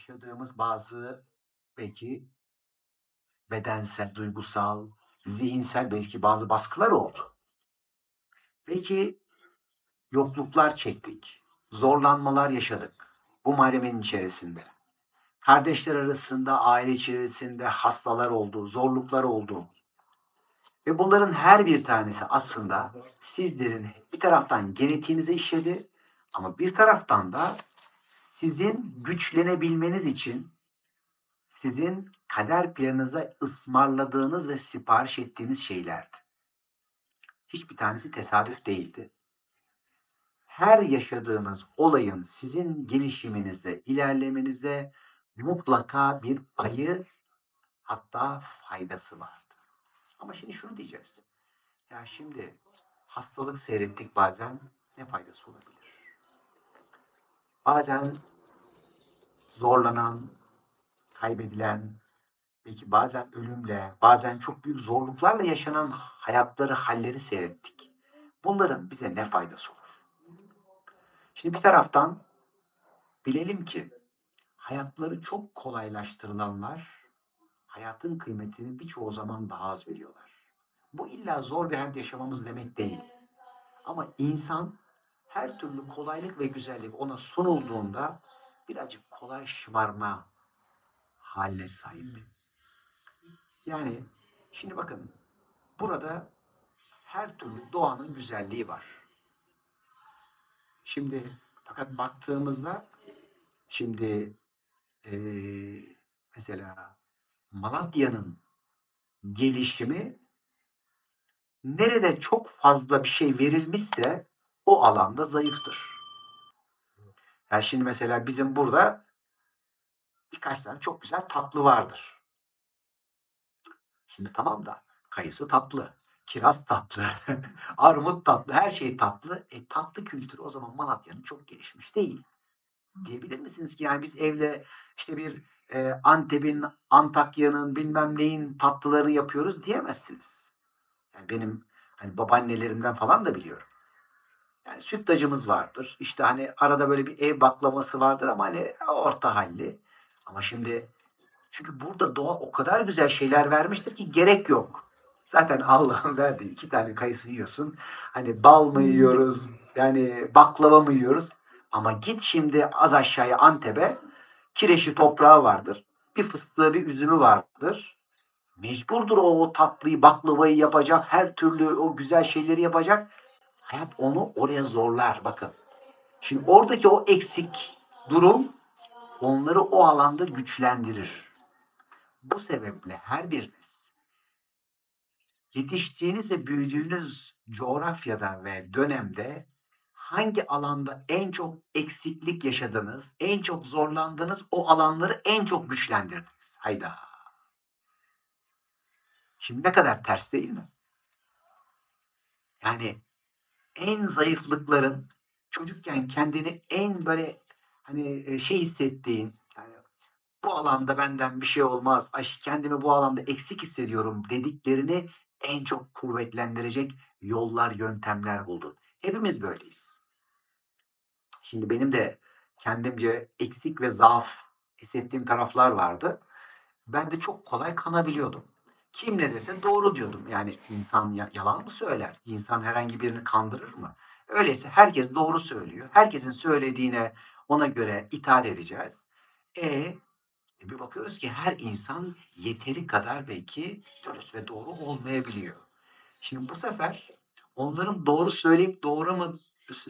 yaşadığımız bazı belki bedensel, duygusal, zihinsel belki bazı baskılar oldu. Belki yokluklar çektik, zorlanmalar yaşadık bu mahallenin içerisinde. Kardeşler arasında, aile içerisinde hastalar oldu, zorluklar oldu. Ve bunların her bir tanesi aslında sizlerin bir taraftan genetiğinize işledi ama bir taraftan da sizin güçlenebilmeniz için sizin kader planınıza ısmarladığınız ve sipariş ettiğiniz şeylerdi. Hiçbir tanesi tesadüf değildi. Her yaşadığınız olayın sizin gelişiminize, ilerlemenize mutlaka bir payı hatta faydası vardı. Ama şimdi şunu diyeceğiz. Ya şimdi hastalık seyrettik bazen ne faydası olabilir? Bazen zorlanan, kaybedilen, belki bazen ölümle, bazen çok büyük zorluklarla yaşanan hayatları, halleri seyrettik. Bunların bize ne faydası olur? Şimdi bir taraftan bilelim ki hayatları çok kolaylaştırılanlar hayatın kıymetini birçoğu zaman daha az biliyorlar. Bu illa zor bir hayat yaşamamız demek değil. Ama insan her türlü kolaylık ve güzellik ona sunulduğunda birazcık kolay şımarma haline sahip. Yani şimdi bakın burada her türlü doğanın güzelliği var. Şimdi fakat baktığımızda şimdi mesela Malatya'nın gelişimi nerede çok fazla bir şey verilmişse o alanda zayıftır. Yani şimdi mesela bizim burada birkaç tane çok güzel tatlı vardır. Şimdi tamam da kayısı tatlı, kiraz tatlı, armut tatlı, her şey tatlı. Tatlı kültürü o zaman Malatya'nın çok gelişmiş değil. Diyebilir misiniz ki yani biz evde işte bir Antep'in, Antakya'nın bilmem neyin tatlıları yapıyoruz diyemezsiniz. Yani benim hani babaannelerimden falan da biliyorum. Yani sütlacımız vardır. İşte hani arada böyle bir ev baklaması vardır ama hani orta halli. Ama şimdi çünkü burada doğa o kadar güzel şeyler vermiştir ki gerek yok. Zaten Allah'ın verdiği iki tane kayısı yiyorsun. Hani bal mı yiyoruz, yani baklava mı yiyoruz? Ama git şimdi az aşağıya Antep'e, kireçli toprağı vardır. Bir fıstığı, bir üzümü vardır. Mecburdur o tatlıyı, baklavayı yapacak, her türlü o güzel şeyleri yapacak. Hayat onu oraya zorlar bakın. Şimdi oradaki o eksik durum onları o alanda güçlendirir. Bu sebeple her biriniz yetiştiğiniz ve büyüdüğünüz coğrafyada ve dönemde hangi alanda en çok eksiklik yaşadınız, en çok zorlandınız, o alanları en çok güçlendirdiniz. Hayda. Şimdi ne kadar ters değil mi? Yani en zayıflıkların çocukken kendini en böyle hani şey hissettiğin, yani bu alanda benden bir şey olmaz, ay kendimi bu alanda eksik hissediyorum dediklerini en çok kuvvetlendirecek yollar, yöntemler buldun. Hepimiz böyleyiz. Şimdi benim de kendimce eksik ve zaaf hissettiğim taraflar vardı. Ben de çok kolay kanabiliyordum. Kim ne dese doğru diyordum. Yani insan yalan mı söyler? İnsan herhangi birini kandırır mı? Öyleyse herkes doğru söylüyor. Herkesin söylediğine ona göre itaat edeceğiz. E bir bakıyoruz ki her insan yeteri kadar belki dürüst ve doğru olmayabiliyor. Şimdi bu sefer onların doğru söyleyip doğru mu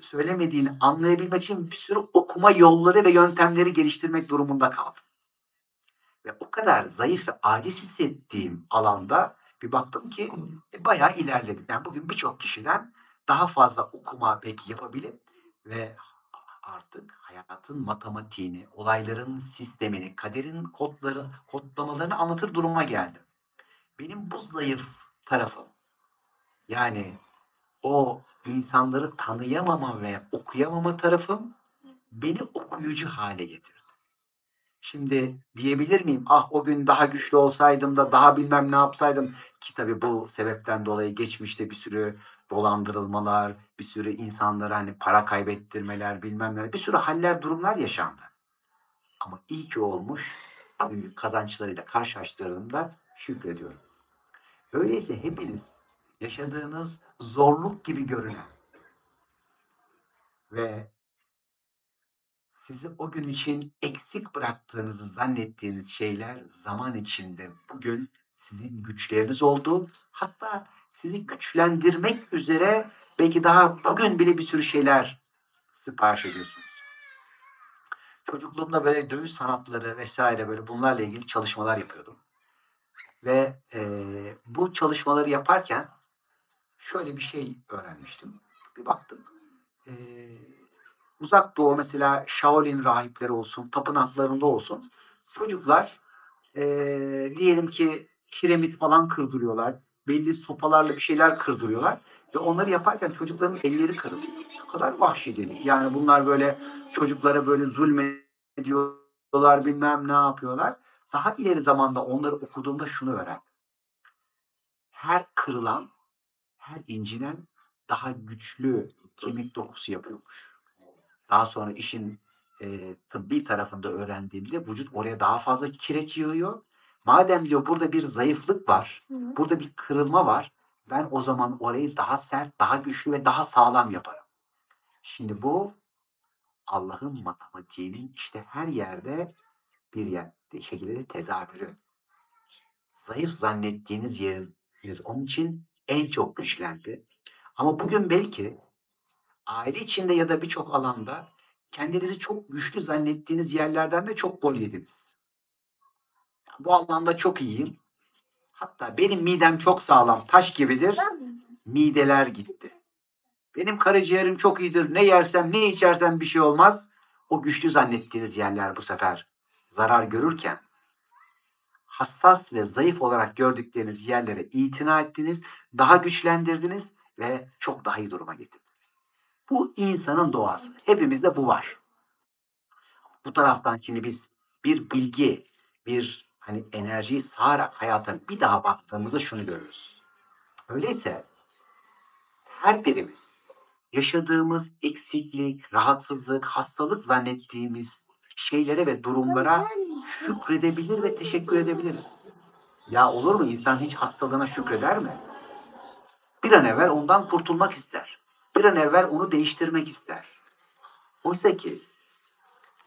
söylemediğini anlayabilmek için bir sürü okuma yolları ve yöntemleri geliştirmek durumunda kaldım. Ve o kadar zayıf ve aciz hissettiğim alanda bir baktım ki bayağı ilerledim. Yani bugün birçok kişiden daha fazla okuma belki yapabilip ve artık hayatın matematiğini, olayların sistemini, kaderin kodlamalarını anlatır duruma geldim. Benim bu zayıf tarafım, yani o insanları tanıyamama ve okuyamama tarafım beni okuyucu hale getirdi. Şimdi diyebilir miyim? Ah o gün daha güçlü olsaydım da daha bilmem ne yapsaydım ki tabii bu sebepten dolayı geçmişte bir sürü dolandırılmalar, bir sürü insanlara hani para kaybettirmeler bilmem ne bir sürü haller durumlar yaşandı. Ama iyi ki olmuş, büyük kazançlarıyla karşılaştırdığımda şükrediyorum. Öyleyse hepiniz yaşadığınız zorluk gibi görünen ve sizi o gün için eksik bıraktığınızı zannettiğiniz şeyler zaman içinde bugün sizin güçleriniz oldu. Hatta sizi güçlendirmek üzere belki daha bugün bile bir sürü şeyler sipariş ediyorsunuz. Çocukluğumda böyle dövüş sanatları vesaire böyle bunlarla ilgili çalışmalar yapıyordum. Ve bu çalışmaları yaparken şöyle bir şey öğrenmiştim. Bir baktım. Eee Uzak Doğu mesela Shaolin rahipleri olsun, tapınaklarında olsun. Çocuklar diyelim ki kiremit falan kırdırıyorlar. Belli sopalarla bir şeyler kırdırıyorlar. Ve onları yaparken çocukların elleri kırılıyor. Ne kadar vahşi dedik. Yani bunlar böyle çocuklara böyle zulmediyorlar, bilmem ne yapıyorlar. Daha ileri zamanda onları okuduğumda şunu öğren. Her kırılan, her incinen daha güçlü kemik dokusu yapıyormuş. Daha sonra işin tıbbi tarafında öğrendiğimde vücut oraya daha fazla kireç yığıyor. Madem diyor burada bir zayıflık var, burada bir kırılma var, ben o zaman orayı daha sert, daha güçlü ve daha sağlam yaparım. Şimdi bu Allah'ın matematiğinin işte her yerde bir şekilde de tezahürü. Zayıf zannettiğiniz yeriniz onun için en çok güçlendi. Ama bugün belki aile içinde ya da birçok alanda kendinizi çok güçlü zannettiğiniz yerlerden de çok gol yediniz. Bu alanda çok iyiyim. Hatta benim midem çok sağlam, taş gibidir. Mideler gitti. Benim karaciğerim çok iyidir. Ne yersem, ne içersem bir şey olmaz. O güçlü zannettiğiniz yerler bu sefer zarar görürken hassas ve zayıf olarak gördükleriniz yerlere itina ettiniz, daha güçlendirdiniz ve çok daha iyi duruma getirdiniz. Bu insanın doğası. Hepimizde bu var. Bu taraftan şimdi biz bir bilgi, bir hani enerjiyi sağarak hayata bir daha baktığımızda şunu görürüz. Öyleyse her birimiz yaşadığımız eksiklik, rahatsızlık, hastalık zannettiğimiz şeylere ve durumlara şükredebilir ve teşekkür edebiliriz. Ya olur mu insan hiç hastalığına şükreder mi? Bir an evvel ondan kurtulmak ister. Bir an evvel onu değiştirmek ister. Oysa ki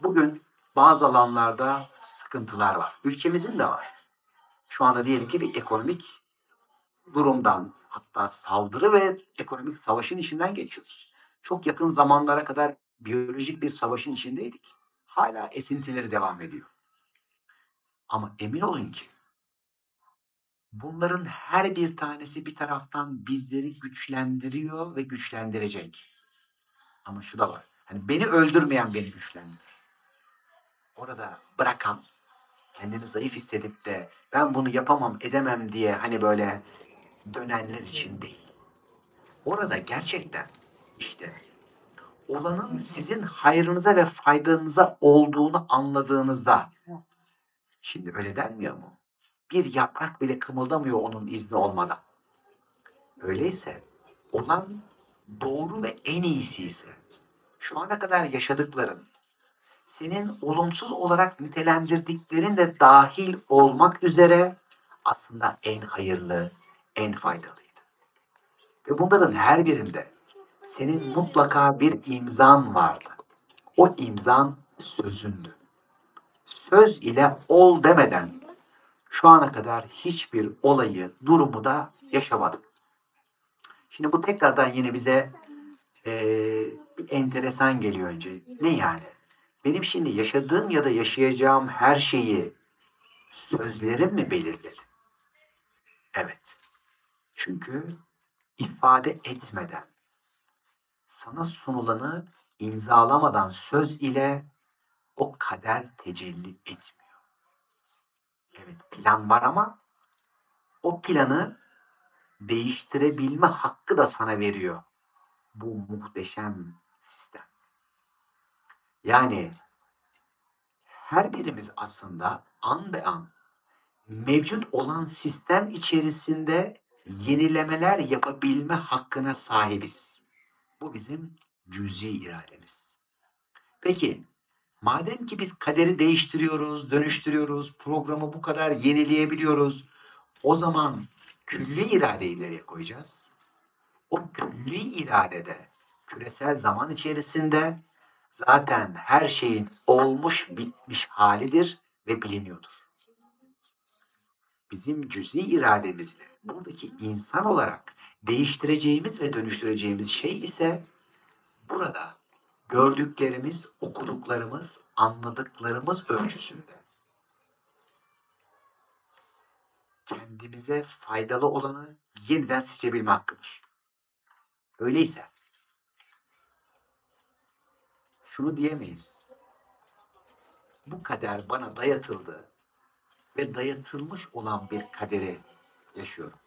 bugün bazı alanlarda sıkıntılar var. Ülkemizin de var. Şu anda diyelim ki bir ekonomik durumdan, hatta saldırı ve ekonomik savaşın içinden geçiyoruz. Çok yakın zamanlara kadar biyolojik bir savaşın içindeydik. Hala esintileri devam ediyor. Ama emin olun ki bunların her bir tanesi bir taraftan bizleri güçlendiriyor ve güçlendirecek. Ama şu da var. Hani beni öldürmeyen beni güçlendirir. Orada bırakan, kendini zayıf hissedip de ben bunu yapamam, edemem diye hani böyle dönenler için değil. Orada gerçekten işte olanın sizin hayrınıza ve faydanıza olduğunu anladığınızda, şimdi öyle denmiyor mu? Bir yaprak bile kımıldamıyor onun izni olmadan. Öyleyse olan doğru ve en iyisi ise şu ana kadar yaşadıkların senin olumsuz olarak nitelendirdiklerin de dahil olmak üzere aslında en hayırlı, en faydalıydı. Ve bunların her birinde senin mutlaka bir imzan vardı. O imzan sözündü. Söz ile ol demeden şu ana kadar hiçbir olayı, durumu da yaşamadık. Şimdi bu tekrardan yine bize bir enteresan geliyor önce. Ne yani? Benim şimdi yaşadığım ya da yaşayacağım her şeyi sözlerim mi belirledi? Evet. Çünkü ifade etmeden, sana sunulanı imzalamadan söz ile o kader tecelli etmiyor. Evet, plan var ama o planı değiştirebilme hakkı da sana veriyor bu muhteşem sistem. Yani her birimiz aslında an be an mevcut olan sistem içerisinde yenilemeler yapabilme hakkına sahibiz. Bu bizim cüzi irademiz. Peki Madem ki biz kaderi değiştiriyoruz, dönüştürüyoruz, programı bu kadar yenileyebiliyoruz, o zaman külli iradeyi nereye koyacağız? O külli iradede, küresel zaman içerisinde zaten her şeyin olmuş bitmiş halidir ve biliniyordur. Bizim cüz'i irademizle buradaki insan olarak değiştireceğimiz ve dönüştüreceğimiz şey ise burada gördüklerimiz, okuduklarımız, anladıklarımız ölçüsünde kendimize faydalı olanı yeniden seçebilme hakkıdır. Öyleyse şunu diyemeyiz. Bu kader bana dayatıldı ve dayatılmış olan bir kaderi yaşıyorum.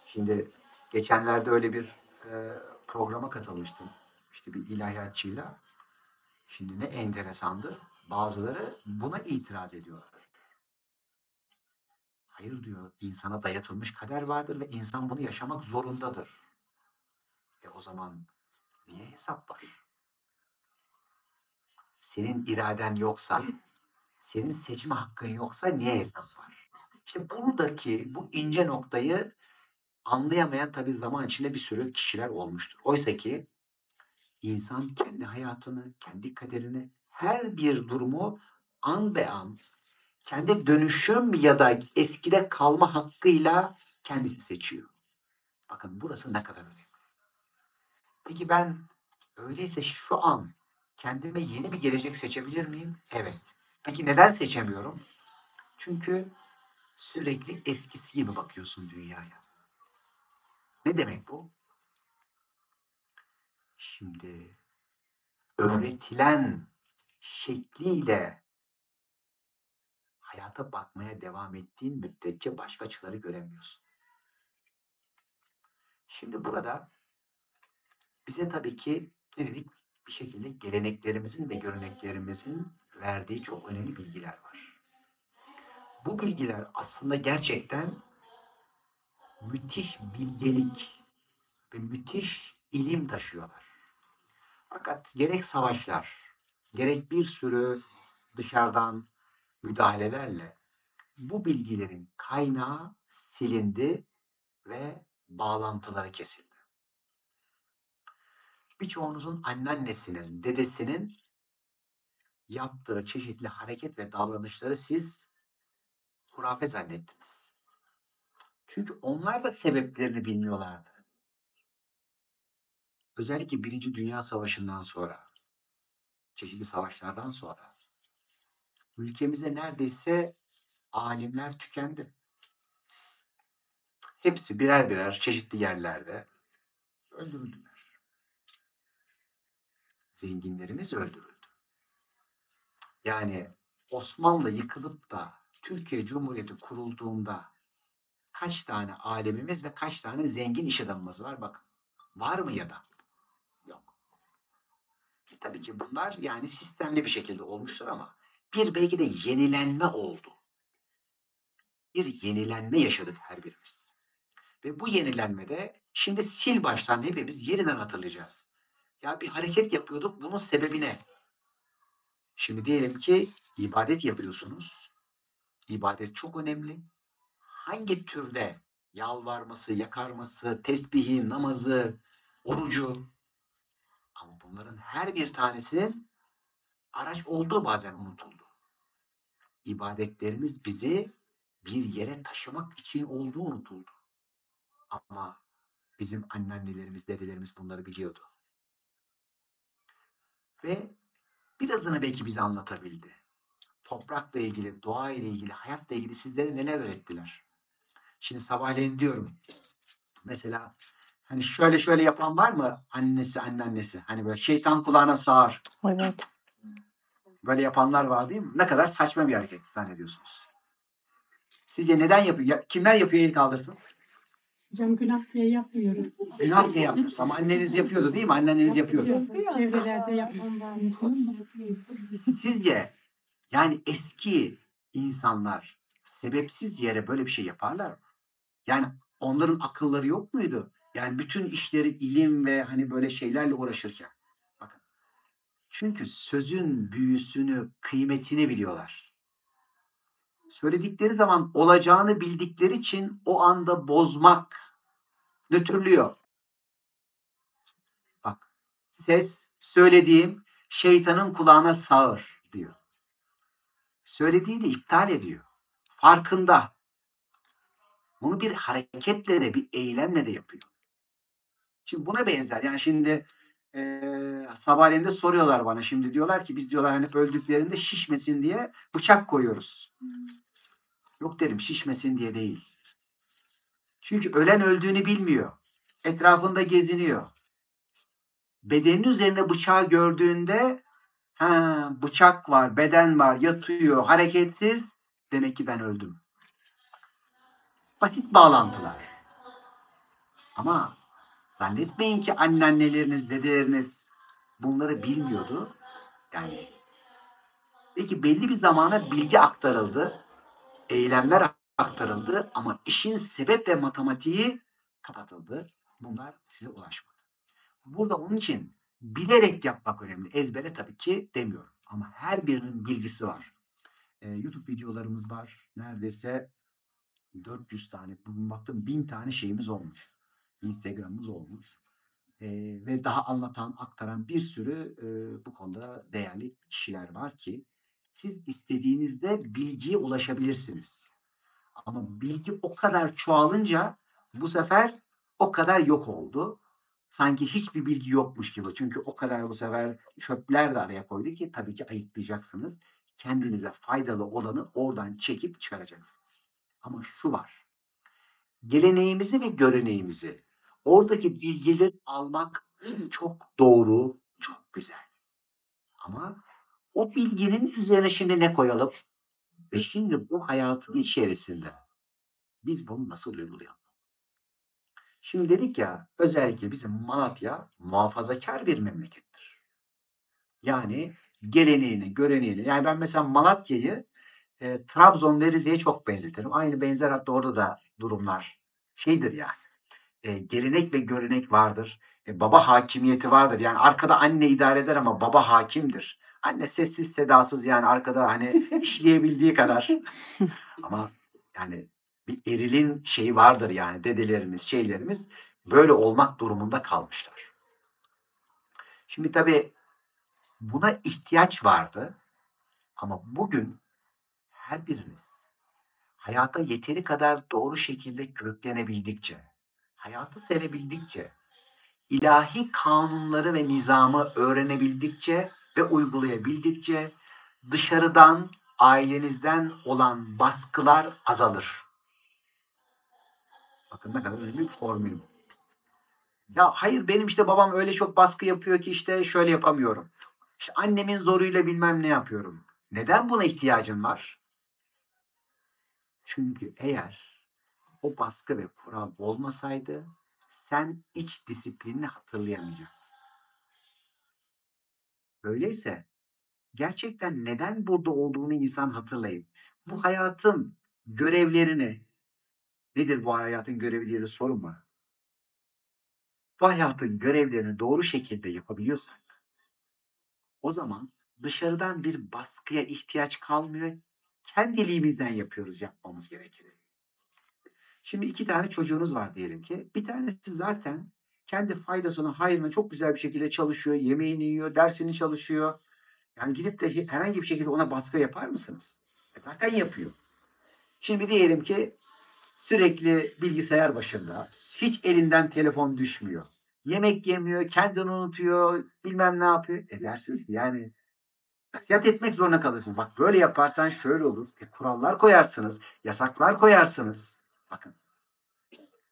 Şimdi geçenlerde öyle bir programa katılmıştım. İşte bir ilahiyatçıyla. Şimdi ne enteresandı. Bazıları buna itiraz ediyorlar. Hayır diyor, insana dayatılmış kader vardır ve insan bunu yaşamak zorundadır. O zaman niye hesap var? Senin iraden yoksa, senin seçme hakkın yoksa niye hesap var? İşte buradaki bu ince noktayı anlayamayan tabii zaman içinde bir sürü kişiler olmuştur. Oysa ki insan kendi hayatını, kendi kaderini, her bir durumu an be an kendi dönüşüm ya da eskide kalma hakkıyla kendisi seçiyor. Bakın burası ne kadar önemli. Peki ben öyleyse şu an kendime yeni bir gelecek seçebilir miyim? Evet. Peki neden seçemiyorum? Çünkü sürekli eskisi gibi bakıyorsun dünyaya. Ne demek bu? Şimdi öğretilen şekliyle hayata bakmaya devam ettiğin müddetçe başka açıları göremiyorsun. Şimdi burada bize tabii ki ne dedik? Bir şekilde geleneklerimizin ve göreneklerimizin verdiği çok önemli bilgiler var. Bu bilgiler aslında gerçekten müthiş bilgelik ve müthiş ilim taşıyorlar. Fakat gerek savaşlar, gerek bir sürü dışarıdan müdahalelerle bu bilgilerin kaynağı silindi ve bağlantıları kesildi. Birçoğunuzun anneannesinin, dedesinin yaptığı çeşitli hareket ve davranışları siz hurafe zannettiniz. Çünkü onlar da sebeplerini bilmiyorlardı. Özellikle Birinci Dünya Savaşı'ndan sonra, çeşitli savaşlardan sonra ülkemizde neredeyse alimler tükendi. Hepsi birer birer çeşitli yerlerde öldürüldüler. Zenginlerimiz öldürüldü. Yani Osmanlı yıkılıp da Türkiye Cumhuriyeti kurulduğunda kaç tane alemimiz ve kaç tane zengin iş adamımız var bakın. Var mı ya da? Yok. Tabii ki bunlar yani sistemli bir şekilde olmuştur ama bir belki de yenilenme oldu. Bir yenilenme yaşadık her birimiz. Ve bu yenilenmede şimdi sil baştan hepimiz yeniden hatırlayacağız. Ya bir hareket yapıyorduk, bunun sebebi ne? Şimdi diyelim ki ibadet yapıyorsunuz. İbadet çok önemli. Hangi türde yalvarması, yakarması, tesbihi, namazı, orucu, ama bunların her bir tanesinin araç olduğu bazen unutuldu. İbadetlerimiz bizi bir yere taşımak için olduğu unutuldu. Ama bizim anneannelerimiz, dedelerimiz bunları biliyordu. Ve birazını belki bize anlatabildi. Toprakla ilgili, doğa ile ilgili, hayatla ilgili sizlere neler öğrettiler? Şimdi sabahleyin diyorum. Mesela hani şöyle şöyle yapan var mı annesi, anneannesi? Hani böyle şeytan kulağına sağır. Evet. Böyle yapanlar var değil mi? Ne kadar saçma bir hareket zannediyorsunuz. Sizce neden yapıyor? Kimler yapıyor el kaldırsın? Hocam günah diye yapmıyoruz. Günah diye yapmıyoruz ama anneniz yapıyordu değil mi? Anneniz yapıyordu. Çevrelerde yapan var mı? Sizce yani eski insanlar sebepsiz yere böyle bir şey yaparlar mı? Yani onların akılları yok muydu? Yani bütün işleri ilim ve hani böyle şeylerle uğraşırken. Bakın Çünkü sözün büyüsünü, kıymetini biliyorlar. Söyledikleri zaman olacağını bildikleri için o anda bozmak nötrlüyor. Bak, ses söylediğim şeytanın kulağına sağır diyor. Söylediğini iptal ediyor. Farkında. Bunu bir hareketle de bir eylemle de yapıyor. Şimdi buna benzer. Yani şimdi sabahleyin de soruyorlar bana. Şimdi diyorlar ki biz diyorlar hani öldüklerinde şişmesin diye bıçak koyuyoruz. Yok derim, şişmesin diye değil. Çünkü ölen öldüğünü bilmiyor. Etrafında geziniyor. Bedenin üzerine bıçağı gördüğünde bıçak var, beden var, yatıyor, hareketsiz. Demek ki ben öldüm. Basit bağlantılar. Ama zannetmeyin ki anneanneleriniz, dedeleriniz bunları bilmiyordu. Yani peki belli bir zamana bilgi aktarıldı, eylemler aktarıldı ama işin sebep ve matematiği kapatıldı. Bunlar size ulaşmadı. Burada onun için bilerek yapmak önemli. Ezbere tabii ki demiyorum. Ama her birinin bilgisi var. YouTube videolarımız var. Neredeyse 400 tane, bugün baktım 1000 tane şeyimiz olmuş. Instagram'ımız olmuş. Ve daha anlatan, aktaran bir sürü bu konuda değerli kişiler var ki siz istediğinizde bilgiye ulaşabilirsiniz. Ama bilgi o kadar çoğalınca bu sefer o kadar yok oldu. Sanki hiçbir bilgi yokmuş gibi. Çünkü o kadar bu sefer çöpler de araya koydu ki tabii ki ayıklayacaksınız. Kendinize faydalı olanı oradan çekip çıkaracaksınız. Ama şu var. Geleneğimizi ve göreneğimizi, oradaki bilgileri almak çok doğru, çok güzel. Ama o bilginin üzerine şimdi ne koyalım? Ve şimdi bu hayatın içerisinde biz bunu nasıl uygulayalım? Şimdi dedik ya, özellikle bizim Malatya muhafazakar bir memlekettir. Yani geleneğini, göreneğini. Yani ben mesela Malatya'yı Trabzon ve Rize'ye çok benzetirim. Aynı benzer, hatta orada da durumlar şeydir yani. Gelenek ve görenek vardır. Baba hakimiyeti vardır. Yani arkada anne idare eder ama baba hakimdir. Anne sessiz sedasız, yani arkada hani işleyebildiği kadar. Ama yani bir erilin şeyi vardır yani, dedelerimiz, şeylerimiz böyle olmak durumunda kalmışlar. Şimdi tabii buna ihtiyaç vardı ama bugün her birimiz hayata yeteri kadar doğru şekilde köklenebildikçe, hayatı sevebildikçe, ilahi kanunları ve nizamı öğrenebildikçe ve uygulayabildikçe dışarıdan, ailenizden olan baskılar azalır. Bakın ne kadar önemli bir formül bu. Ya hayır, benim işte babam öyle çok baskı yapıyor ki işte şöyle yapamıyorum. İşte annemin zoruyla bilmem ne yapıyorum. Neden buna ihtiyacın var? Çünkü eğer o baskı ve kural olmasaydı sen iç disiplinini hatırlayamayacaktın. Öyleyse gerçekten neden burada olduğunu insan hatırlayın. Bu hayatın görevlerini, nedir bu hayatın görevi diye de sorun var. Bu hayatın görevlerini doğru şekilde yapabiliyorsak o zaman dışarıdan bir baskıya ihtiyaç kalmıyor. Kendiliğimizden yapıyoruz yapmamız gerekeni. Şimdi 2 tane çocuğunuz var diyelim ki. Bir tanesi zaten kendi faydasına, hayrına çok güzel bir şekilde çalışıyor, yemeğini yiyor, dersini çalışıyor. Yani gidip de herhangi bir şekilde ona baskı yapar mısınız? Zaten yapıyor. Şimdi diyelim ki sürekli bilgisayar başında, hiç elinden telefon düşmüyor. Yemek yemiyor, kendini unutuyor, bilmem ne yapıyor. Dersiniz ki yani nasihat etmek zorunda kalırsınız. Bak böyle yaparsan şöyle olur. Kurallar koyarsınız, yasaklar koyarsınız. Bakın.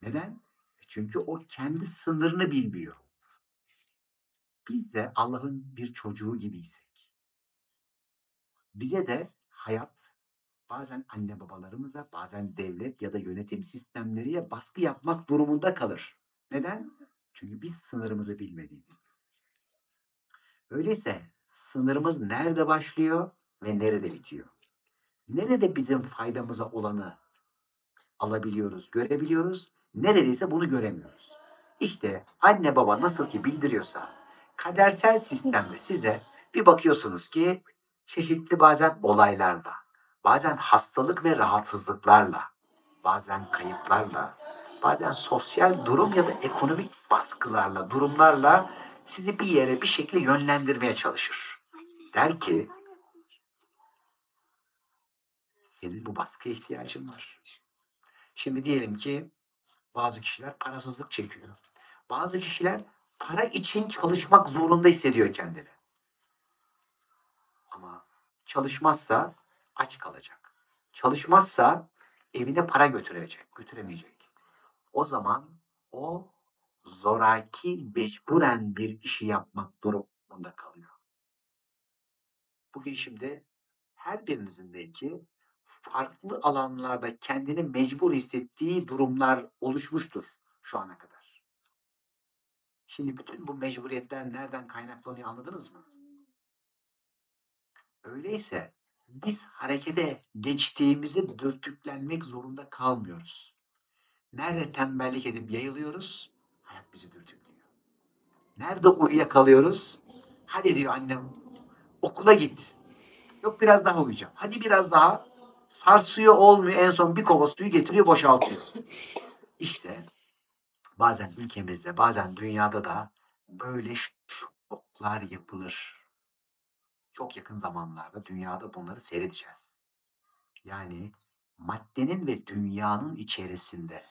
Neden? Çünkü o kendi sınırını bilmiyor. Biz de Allah'ın bir çocuğu gibiysek. Bize de hayat bazen anne babalarımıza, bazen devlet ya da yönetim sistemleriyle baskı yapmak durumunda kalır. Neden? Çünkü biz sınırımızı bilmediğimizde. Öyleyse sınırımız nerede başlıyor ve nerede bitiyor? Nerede bizim faydamıza olanı alabiliyoruz, görebiliyoruz? Neredeyse bunu göremiyoruz. İşte anne baba nasıl ki bildiriyorsa kadersel sistemde size Bir bakıyorsunuz ki çeşitli bazen olaylarla, bazen hastalık ve rahatsızlıklarla, bazen kayıplarla, bazen sosyal durum ya da ekonomik baskılarla, durumlarla sizi bir yere bir şekilde yönlendirmeye çalışır. Der ki, senin bu baskıya ihtiyacın var. Şimdi diyelim ki bazı kişiler parasızlık çekiyor. Bazı kişiler para için çalışmak zorunda hissediyor kendini. Ama çalışmazsa aç kalacak. Çalışmazsa evine para götüremeyecek. O zaman o zoraki, mecburen bir işi yapmak durumunda kalıyor. Bugün şimdi her birinizin belki farklı alanlarda kendini mecbur hissettiği durumlar oluşmuştur şu ana kadar. Şimdi bütün bu mecburiyetler nereden kaynaklanıyor anladınız mı? Öyleyse biz harekete geçtiğimizde dürtüklenmek zorunda kalmıyoruz. Nerede tembellik edip yayılıyoruz? Hayat bizi dürtüklüyor. Nerede uyuyakalıyoruz? Hadi diyor annem okula git. Yok biraz daha uyuyacağım. Hadi biraz daha. Sarsıyor olmuyor. En son bir kova suyu getiriyor boşaltıyor. İşte bazen ülkemizde bazen dünyada da böyle şoklar yapılır. Çok yakın zamanlarda dünyada bunları seyredeceğiz. Yani maddenin ve dünyanın içerisinde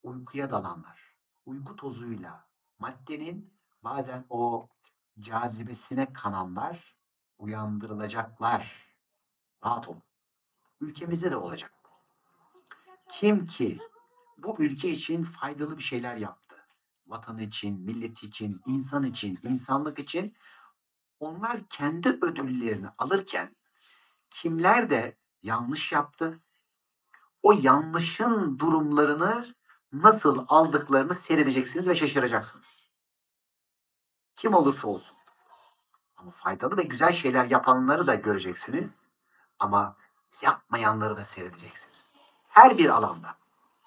uykuya dalanlar, uyku tozuyla maddenin bazen o cazibesine kananlar uyandırılacaklar. Rahat olun. Ülkemizde de olacak. Kim ki bu ülke için faydalı bir şeyler yaptı. Vatan için, millet için, insan için, insanlık için onlar kendi ödüllerini alırken kimler de yanlış yaptı, o yanlışın durumlarını nasıl aldıklarını seyredeceksiniz ve şaşıracaksınız. Kim olursa olsun. Ama faydalı ve güzel şeyler yapanları da göreceksiniz. Ama yapmayanları da seyredeceksiniz. Her bir alanda.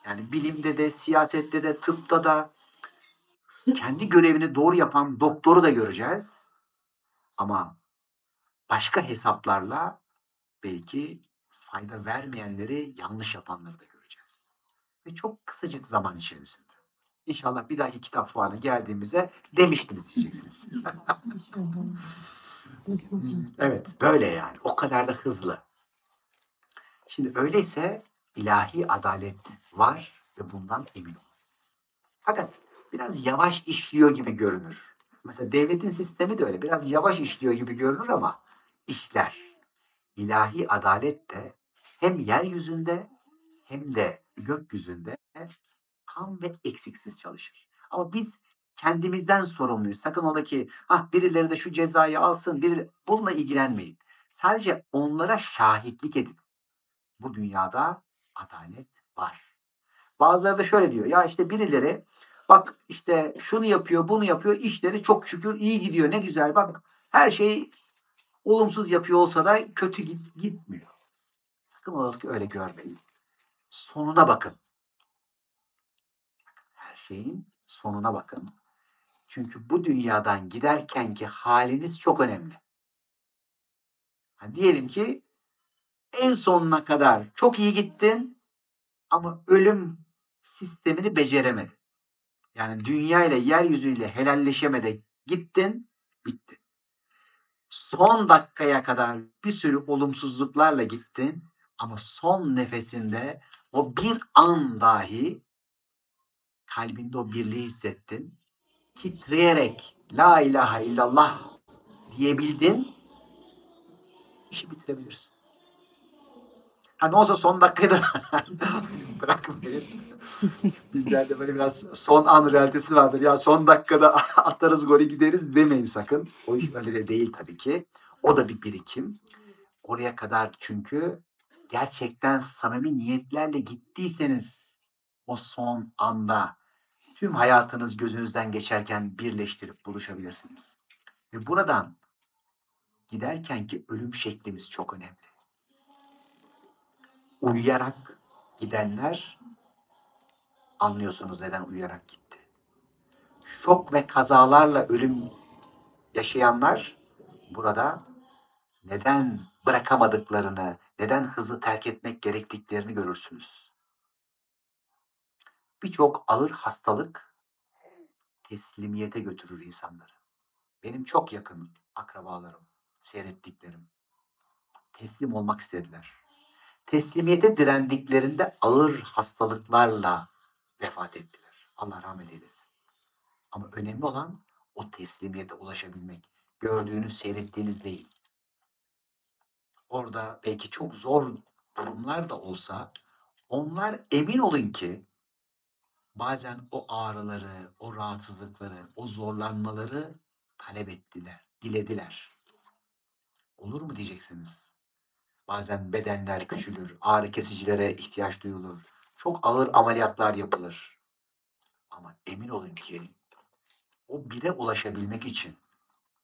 Yani bilimde de, siyasette de, tıpta da kendi görevini doğru yapan doktoru da göreceğiz. Ama başka hesaplarla belki fayda vermeyenleri, yanlış yapanları da göreceğiz. Ve çok kısacık zaman içerisinde. İnşallah bir dahaki kitap fuarına geldiğimizde demiştiniz diyeceksiniz. Evet, böyle yani. O kadar da hızlı. Şimdi öyleyse ilahi adalet var ve bundan emin olun. Fakat biraz yavaş işliyor gibi görünür. Mesela devletin sistemi de öyle. Biraz yavaş işliyor gibi görünür ama işler. İlahi adalet de hem yeryüzünde hem de gökyüzünde tam ve eksiksiz çalışır. Ama biz kendimizden sorumluyuz. Sakın ola ki birileri de şu cezayı alsın, bununla ilgilenmeyin. Sadece onlara şahitlik edin. Bu dünyada adalet var. Bazıları da şöyle diyor. Ya işte birileri bak işte şunu yapıyor, bunu yapıyor. İşleri çok şükür iyi gidiyor. Ne güzel bak her şey olumsuz yapıyor olsa da kötü gitmiyor. Sakın ola ki öyle görmeyin. Sonuna bakın. Her şeyin sonuna bakın. Çünkü bu dünyadan giderkenki haliniz çok önemli. Diyelim ki en sonuna kadar çok iyi gittin ama ölüm sistemini beceremedin. Yani dünya ile yeryüzüyle helalleşemede gittin, bitti. Son dakikaya kadar bir sürü olumsuzluklarla gittin ama son nefesinde o bir an dahi kalbinde o birliği hissettin. Titreyerek La ilahe illallah diyebildin, işi bitirebilirsin. Ne olsa son dakikada bırakmayın. Bizlerde böyle biraz son an realitesi vardır. Ya son dakikada atarız golü gideriz demeyin sakın. O iş öyle de değil tabii ki. O da bir birikim. Oraya kadar çünkü gerçekten samimi niyetlerle gittiyseniz o son anda tüm hayatınız gözünüzden geçerken birleştirip buluşabilirsiniz. Ve buradan giderkenki ölüm şeklimiz çok önemli. Uyuyarak gidenler anlıyorsunuz neden uyuyarak gitti. Şok ve kazalarla ölüm yaşayanlar Burada neden bırakamadıklarını, neden hızı terk etmek gerektiklerini görürsünüz. Birçok ağır hastalık teslimiyete götürür insanları. Benim çok yakın akrabalarım, seyrettiklerim teslim olmak istediler. Teslimiyete direndiklerinde ağır hastalıklarla vefat ettiler. Allah rahmet eylesin. Ama önemli olan o teslimiyete ulaşabilmek. Gördüğünüz, seyrettiğiniz değil. Orada belki çok zor durumlar da olsa onlar emin olun ki bazen o ağrıları, o rahatsızlıkları, o zorlanmaları talep ettiler, dilediler. Olur mu diyeceksiniz? Bazen bedenler küçülür, ağrı kesicilere ihtiyaç duyulur. Çok ağır ameliyatlar yapılır. Ama emin olun ki o bire ulaşabilmek için,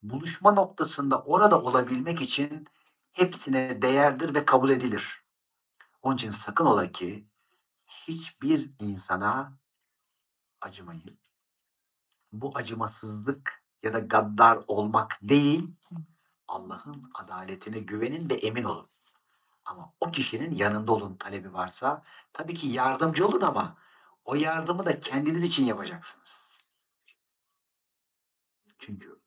buluşma noktasında orada olabilmek için hepsine değerdir ve kabul edilir. Onun için sakın ola ki hiçbir insana acımayın. Bu acımasızlık ya da gaddar olmak değil, Allah'ın adaletine güvenin ve emin olun. Ama o kişinin yanında olun talebi varsa tabii ki yardımcı olun ama o yardımı da kendiniz için yapacaksınız. Çünkü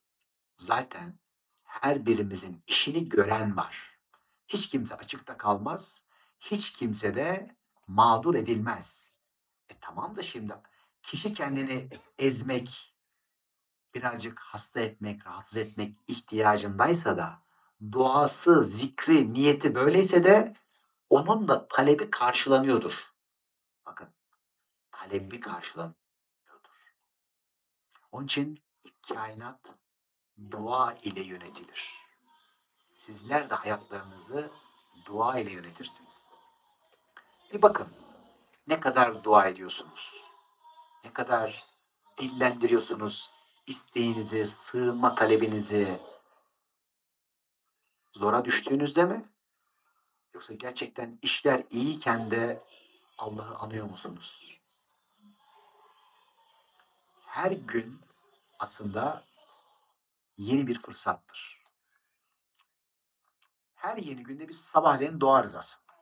zaten her birimizin işini gören var. Hiç kimse açıkta kalmaz. Hiç kimse de mağdur edilmez. Tamam da şimdi kişi kendini ezmek, birazcık hasta etmek, rahatsız etmek ihtiyacındaysa da duası, zikri, niyeti böyleyse de onun da talebi karşılanıyordur. Bakın, talebi karşılanıyordur. Onun için kainat dua ile yönetilir. Sizler de hayatlarınızı dua ile yönetirsiniz. Bir bakın, ne kadar dua ediyorsunuz? Ne kadar dillendiriyorsunuz isteğinizi, sığınma talebinizi? Zora düştüğünüzde mi? Yoksa gerçekten işler iyiyken de Allah'ı anıyor musunuz? Her gün aslında yeni bir fırsattır. Her yeni günde biz sabahleyin doğarız aslında.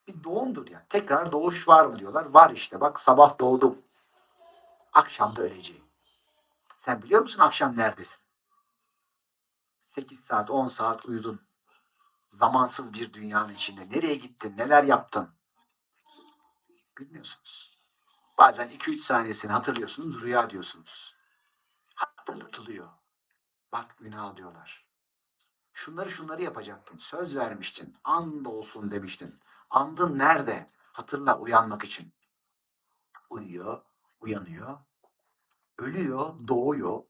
Bir doğumdur yani. Tekrar doğuş var mı diyorlar. Var işte. Bak sabah doğdum. Akşam da öleceğim. Sen biliyor musun akşam neredesin? 8 saat, 10 saat uyudun. Zamansız bir dünyanın içinde. Nereye gittin? Neler yaptın? Bilmiyorsunuz. Bazen 2-3 saniyesini hatırlıyorsunuz. Rüya diyorsunuz. Hatırlatılıyor. Bak günah diyorlar. Şunları yapacaktın. Söz vermiştin. And olsun demiştin. Andın nerede? Hatırla uyanmak için. Uyuyor, uyanıyor, ölüyor, doğuyor.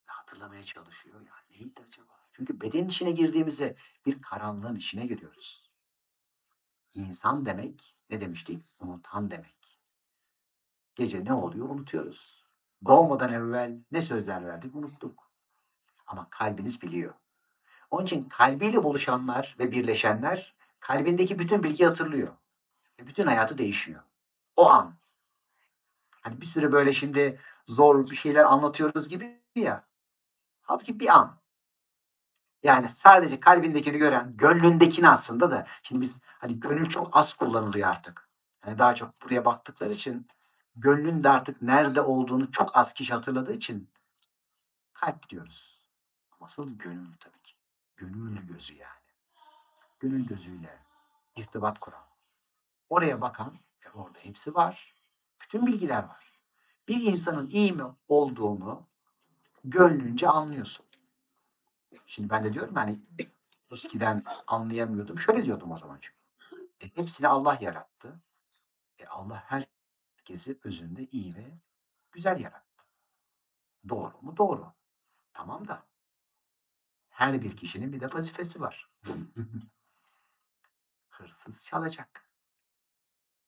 Hatırlamaya çalışıyor. Ya neydi acaba? Çünkü bedenin içine girdiğimizde bir karanlığın içine giriyoruz. İnsan demek ne demiştik? Unutan demek. Gece ne oluyor unutuyoruz. Doğmadan evvel ne sözler verdik unuttuk. Ama kalbiniz biliyor. Onun için kalbiyle buluşanlar ve birleşenler kalbindeki bütün bilgiyi hatırlıyor. Ve bütün hayatı değişiyor. O an. Hani bir süre böyle şimdi zor bir şeyler anlatıyoruz gibi ya. Halbuki bir an. Yani sadece kalbindekini gören, gönlündekini aslında da şimdi biz hani gönül çok az kullanılıyor artık. Hani daha çok buraya baktıkları için gönlün de artık nerede olduğunu çok az kişi hatırladığı için kalp diyoruz. Ama asıl gönül tabii ki. Gönül gözü yani. Gönül gözüyle irtibat kuran. Oraya bakan orada hepsi var. Bütün bilgiler var. Bir insanın iyi mi olduğunu gönlünce anlıyorsun. Şimdi ben de diyorum hani eskiden anlayamıyordum. Şöyle diyordum o zaman çünkü. Hepsini Allah yarattı. Allah herkesi özünde iyi ve güzel yarattı. Doğru mu? Doğru. Tamam da her bir kişinin bir de vazifesi var. Hırsız çalacak.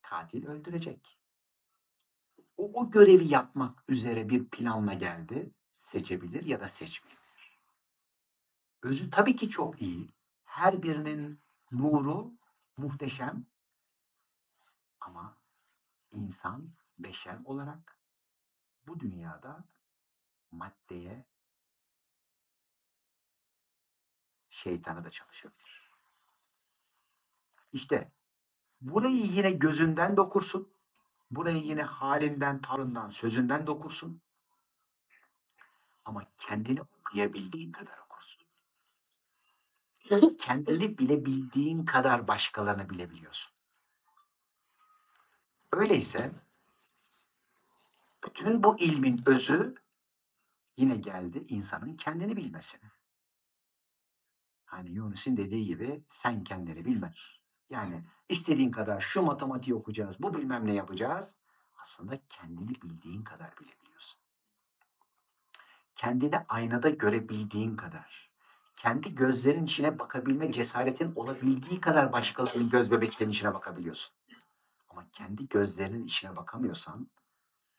Katil öldürecek. O görevi yapmak üzere bir planla geldi. Seçebilir ya da seçmeyebilir. Özü tabii ki çok iyi. Her birinin nuru muhteşem ama insan beşer olarak bu dünyada maddeye şeytana da çalışabilir. İşte burayı yine gözünden de okursun. Burayı yine halinden, tavrından, sözünden de okursun. Ama kendini okuyabildiğin kadar okursun. Kendini bilebildiğin kadar başkalarını bilebiliyorsun. Öyleyse bütün bu ilmin özü yine geldi insanın kendini bilmesine. Hani Yunus'un dediği gibi sen kendini bilme. Yani istediğin kadar şu matematiği okuyacağız, bu bilmem ne yapacağız. Aslında kendini bildiğin kadar bilebiliyorsun. Kendini aynada görebildiğin kadar, kendi gözlerin içine bakabilme cesaretin olabildiği kadar başkalarının göz bebeklerinin içine bakabiliyorsun. Ama kendi gözlerinin içine bakamıyorsan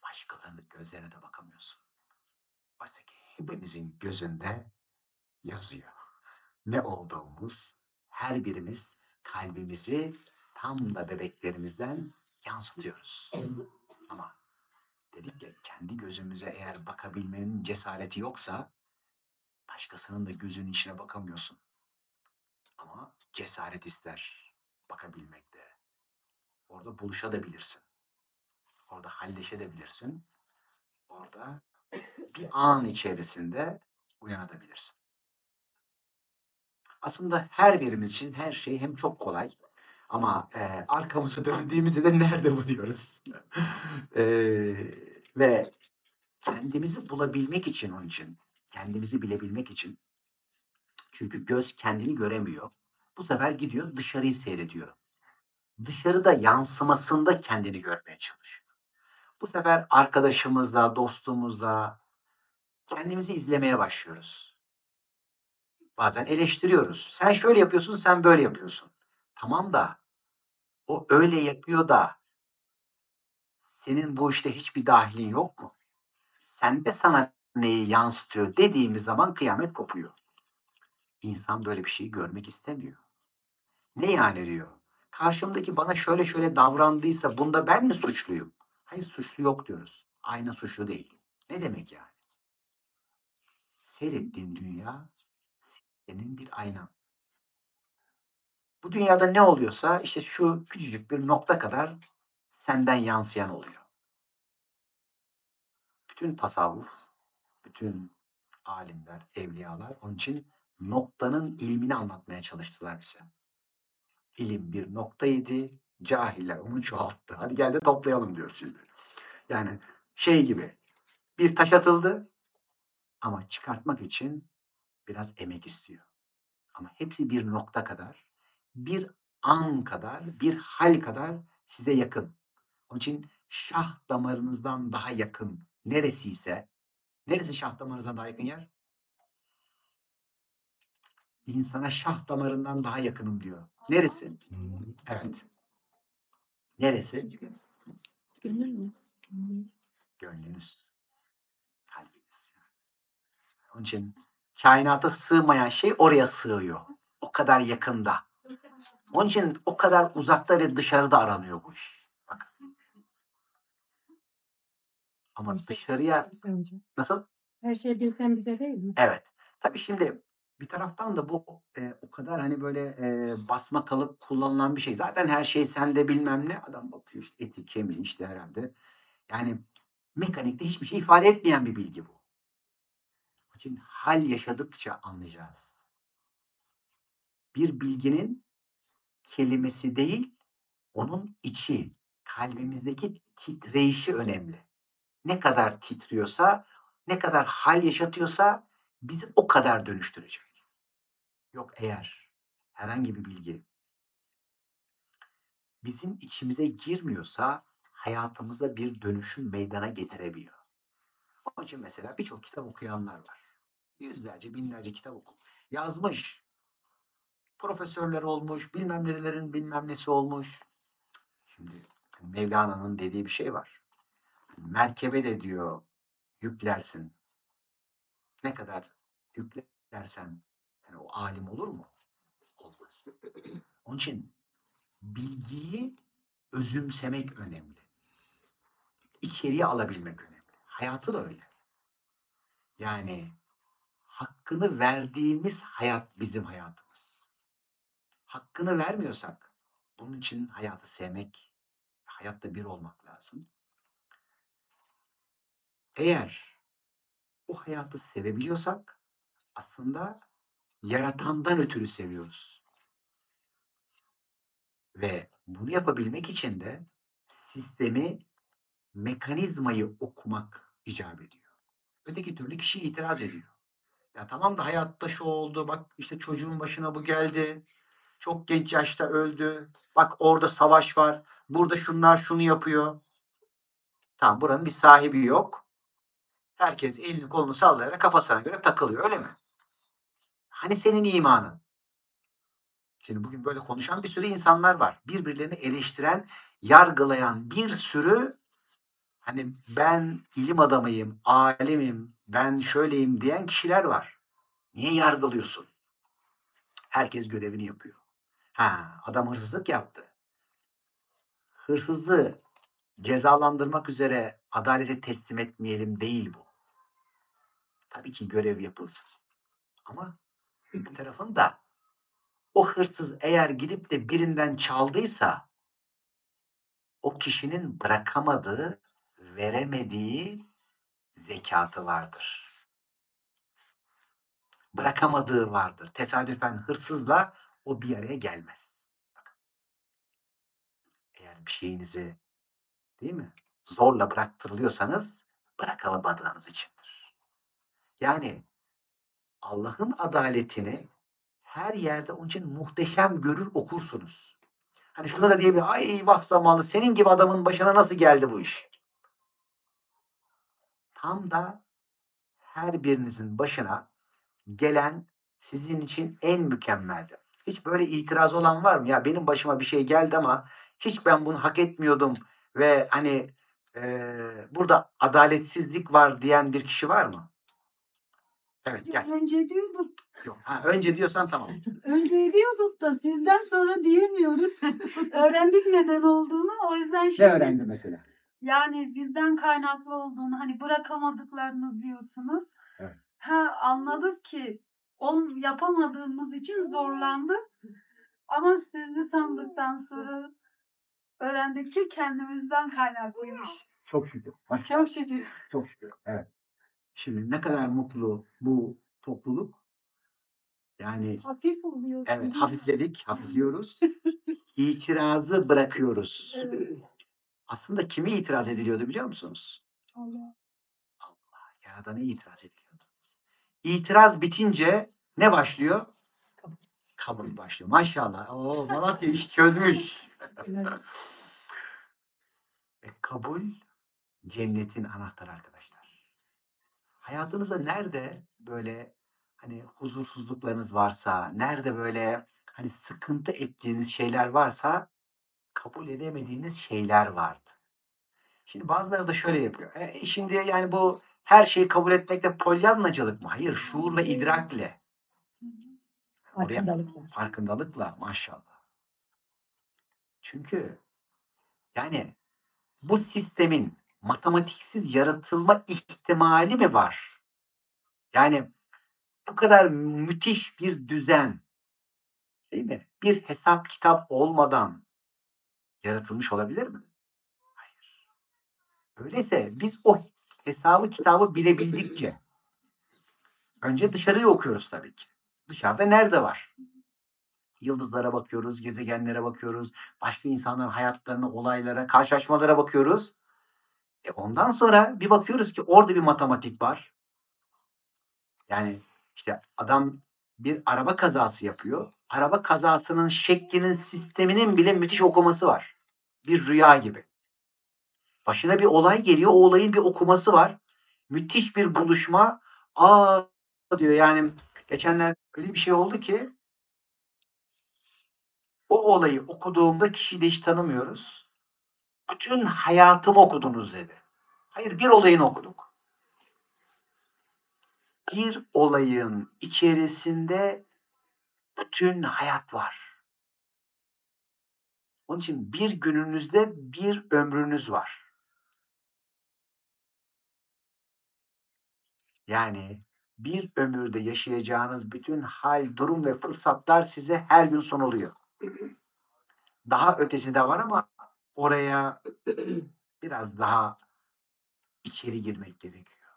başkalarının gözlerine de bakamıyorsun. Oysa ki hepimizin gözünde yazıyor. Ne olduğumuz, her birimiz kalbimizi tam da bebeklerimizden yansıtıyoruz. Ama dedik ya kendi gözümüze eğer bakabilmenin cesareti yoksa başkasının da gözünün içine bakamıyorsun. Ama cesaret ister bakabilmekte. Orada buluşabilirsin. Orada halleşebilirsin. Orada bir an içerisinde uyanabilirsin. Aslında her birimiz için her şey hem çok kolay ama arkamızı döndüğümüzde de nerede bu diyoruz. Ve kendimizi bulabilmek için onun için, kendimizi bilebilmek için çünkü göz kendini göremiyor. Bu sefer gidiyor dışarıyı seyrediyor. Dışarıda yansımasında kendini görmeye çalışıyor. Bu sefer arkadaşımızla, dostumuzla kendimizi izlemeye başlıyoruz. Bazen eleştiriyoruz. Sen şöyle yapıyorsun, sen böyle yapıyorsun. Tamam da o öyle yapıyor da senin bu işte hiçbir dahilin yok mu? Sen de sana neyi yansıtıyor dediğimiz zaman kıyamet kopuyor. İnsan böyle bir şeyi görmek istemiyor. Ne yani diyor. Karşımdaki bana şöyle şöyle davrandıysa bunda ben mi suçluyum? Hayır suçlu yok diyoruz. Ayna suçlu değil. Ne demek yani? Seyrettiğin dünya senin bir aynan. Bu dünyada ne oluyorsa işte şu küçücük bir nokta kadar senden yansıyan oluyor. Bütün tasavvuf, bütün alimler, evliyalar onun için noktanın ilmini anlatmaya çalıştılar bize. İlim bir noktaydı, cahiller onu çoğalttı. Hadi gel de toplayalım diyor şimdi. Yani şey gibi bir taş atıldı ama çıkartmak için biraz emek istiyor. Ama hepsi bir nokta kadar, bir an kadar, bir hal kadar size yakın. Onun için şah damarınızdan daha yakın neresi ise, neresi şah damarınıza daha yakın yer? İnsana şah damarından daha yakınım diyor. Neresi? Evet. Neresi? Gönül mü? Gönlünüz, kalbiniz. Onun için kainata sığmayan şey oraya sığıyor. O kadar yakında. Onun için o kadar uzakta ve dışarıda aranıyor bu iş. Bakın. Ama dışarıya nasıl? Her şey bizden bize değil mi? Evet. Tabii şimdi bir taraftan da bu o kadar hani böyle basma kalıp kullanılan bir şey. Zaten her şey sende bilmem ne. Adam bakıyor işte eti kemiği işte herhalde. Yani mekanikte hiçbir şey ifade etmeyen bir bilgi bu. Onun için hal yaşadıkça anlayacağız. Bir bilginin kelimesi değil, onun içi, kalbimizdeki titreyişi önemli. Ne kadar titriyorsa, ne kadar hal yaşatıyorsa bizi o kadar dönüştürecek. Yok eğer herhangi bir bilgi bizim içimize girmiyorsa hayatımıza bir dönüşüm meydana getirebiliyor. Onun için mesela birçok kitap okuyanlar var. Yüzlerce, binlerce kitap okumuş. Yazmış. Profesörler olmuş, bilmem nelerin bilmem nesi olmuş. Şimdi Mevlana'nın dediği bir şey var. Merkebe de diyor yüklersin. Ne kadar yüklersen yani o alim olur mu? Olmaz. Onun için bilgiyi özümsemek önemli. İçeriye alabilmek önemli. Hayatı da öyle. Yani hakkını verdiğimiz hayat bizim hayatımız. Hakkını vermiyorsak, bunun için hayatı sevmek, hayatta bir olmak lazım. Eğer o hayatı sevebiliyorsak aslında yaratandan ötürü seviyoruz. Ve bunu yapabilmek için de sistemi, mekanizmayı okumak icap ediyor. Öteki türlü kişi itiraz ediyor. Ya tamam da hayatta şu oldu, bak işte çocuğun başına bu geldi, çok genç yaşta öldü, bak orada savaş var, burada şunlar şunu yapıyor. Tamam, buranın bir sahibi yok. Herkes elini kolunu sallayarak kafasına göre takılıyor, öyle mi? Hani senin imanın? Şimdi bugün böyle konuşan bir sürü insanlar var. Birbirlerini eleştiren, yargılayan bir sürü, hani ben ilim adamıyım, alimim, ben şöyleyim diyen kişiler var. Niye yargılıyorsun? Herkes görevini yapıyor. Ha, adam hırsızlık yaptı. Hırsızı cezalandırmak üzere adalete teslim etmeyelim değil bu. Tabii ki görev yapılsın. Ama bir tarafın da o hırsız eğer gidip de birinden çaldıysa o kişinin bırakamadığı, veremediği zekatı vardır. Bırakamadığı vardır. Tesadüfen hırsızla o bir araya gelmez. Eğer bir şeyinizi, değil mi, zorla bıraktırılıyorsanız bırakamadığınız içindir. Yani Allah'ın adaletini her yerde onun için muhteşem görür okursunuz. Hani şurada da diye bir ay vah zamanlı senin gibi adamın başına nasıl geldi bu iş? Tam da her birinizin başına gelen sizin için en mükemmeldi. Hiç böyle itiraz olan var mı? Ya benim başıma bir şey geldi ama hiç ben bunu hak etmiyordum ve hani burada adaletsizlik var diyen bir kişi var mı? Evet, gel. Önce diyorduk. Yok. Ha, önce diyorsan tamam. Önce diyorduk da sizden sonra diyemiyoruz. Öğrendik neden olduğunu. O yüzden Ne şimdi öğrendin mesela? yani bizden kaynaklı olduğunu hani bırakamadıklarını diyorsunuz. Evet. Ha, anladık ki onu yapamadığımız için zorlandık. Ama sizi tanıdıktan sonra öğrendik ki kendimizden kaynaklıymış. Çok şükür. Çok şükür. Çok şükür. Evet. Şimdi ne kadar mutlu bu topluluk. Yani Hafif oluyor. evet, hafifliyoruz. İtirazı bırakıyoruz. Evet. Aslında kime itiraz ediliyordu biliyor musunuz? Allah. Yaradan'a itiraz ediliyordu. İtiraz bitince ne başlıyor? Kabul başlıyor. Maşallah. Oo, Malatya iş çözmüş. Kabul cennetin anahtarı arkadaşlar. Hayatınızda nerede böyle hani huzursuzluklarınız varsa, nerede böyle hani sıkıntı ettiğiniz şeyler varsa kabul edemediğiniz şeyler vardı. Şimdi bazıları da şöyle yapıyor. Şimdi yani bu her şeyi kabul etmekle polyanlacılık mı? Hayır, şuur ve idrakle. Farkındalıkla maşallah. Çünkü yani bu sistemin matematiksiz yaratılma ihtimali mi var? Yani bu kadar müthiş bir düzen, değil mi? Bir hesap kitap olmadan yaratılmış olabilir mi? Hayır. Öyleyse biz o hesabı kitabı bilebildikçe önce dışarıyı okuyoruz tabii ki. Dışarıda nerede var? Yıldızlara bakıyoruz, gezegenlere bakıyoruz, başka insanların hayatlarına, olaylara, karşılaşmalara bakıyoruz. Ondan sonra bir bakıyoruz ki orada bir matematik var. Yani işte adam bir araba kazası yapıyor. Araba kazasının şeklinin, sisteminin bile müthiş okuması var. Bir rüya gibi. Başına bir olay geliyor, o olayın bir okuması var. Müthiş bir buluşma. Aa diyor yani geçenler öyle bir şey oldu ki o olayı okuduğumda kişiyi de hiç tanımıyoruz. Bütün hayatımı okudunuz dedi. Hayır, bir olayını okuduk. Bir olayın içerisinde bütün hayat var. Onun için bir gününüzde bir ömrünüz var. Yani Bir ömürde yaşayacağınız bütün hal, durum ve fırsatlar size her gün sunuluyor. Daha ötesi de var ama oraya biraz daha içeri girmek gerekiyor.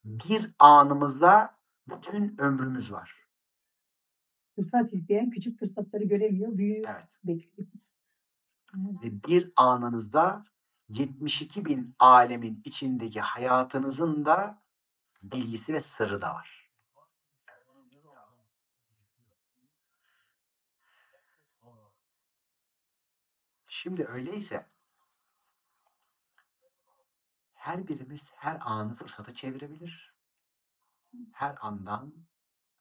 Bir anımızda bütün ömrümüz var. Fırsat isteyen küçük fırsatları göremiyor, büyüğü Evet. bekliyor. Ve bir anınızda 72.000 alemin içindeki hayatınızın da bilgisi ve sırrı da var. Şimdi öyleyse her birimiz her anı fırsata çevirebilir. Her andan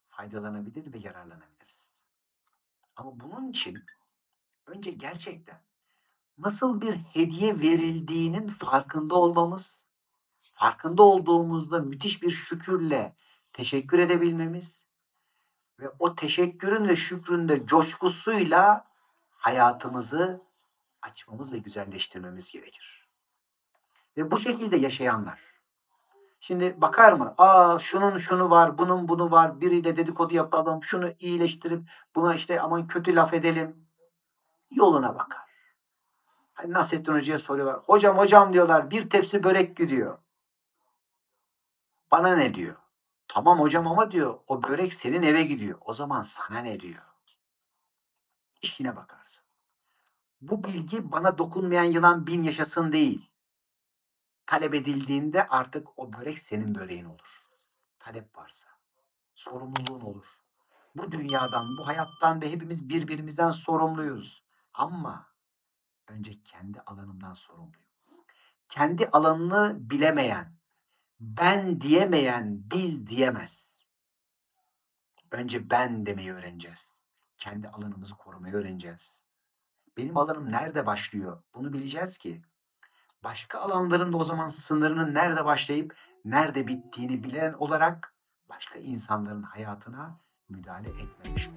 faydalanabilir ve yararlanabiliriz. Ama bunun için önce gerçekten nasıl bir hediye verildiğinin farkında olmamız, farkında olduğumuzda müthiş bir şükürle teşekkür edebilmemiz ve o teşekkürün ve şükrün de coşkusuyla hayatımızı açmamız ve güzelleştirmemiz gerekir. Ve bu şekilde yaşayanlar. Şimdi bakar mı? Şunun şunu var, bunun bunu var. Biriyle dedikodu yapalım, şunu iyileştirip buna işte aman kötü laf edelim. Yoluna bakar. Hani Nasrettin Hoca'ya soruyorlar. Hocam diyorlar bir tepsi börek gidiyor. Bana ne diyor? Tamam hocam ama diyor o börek senin eve gidiyor. O zaman sana ne diyor? İşine bakarsın. Bu bilgi bana dokunmayan yılan bin yaşasın değil. Talep edildiğinde artık o börek senin böreğin olur. Talep varsa. Sorumluluğun olur. Bu dünyadan, bu hayattan ve hepimiz birbirimizden sorumluyuz. Ama önce kendi alanımdan sorumluyum. Kendi alanını bilemeyen, ben diyemeyen biz diyemez. Önce ben demeyi öğreneceğiz. Kendi alanımızı korumayı öğreneceğiz. Benim alanım nerede başlıyor? Bunu bileceğiz ki başka alanların da o zaman sınırının nerede başlayıp nerede bittiğini bilen olarak başka insanların hayatına müdahale etmemiş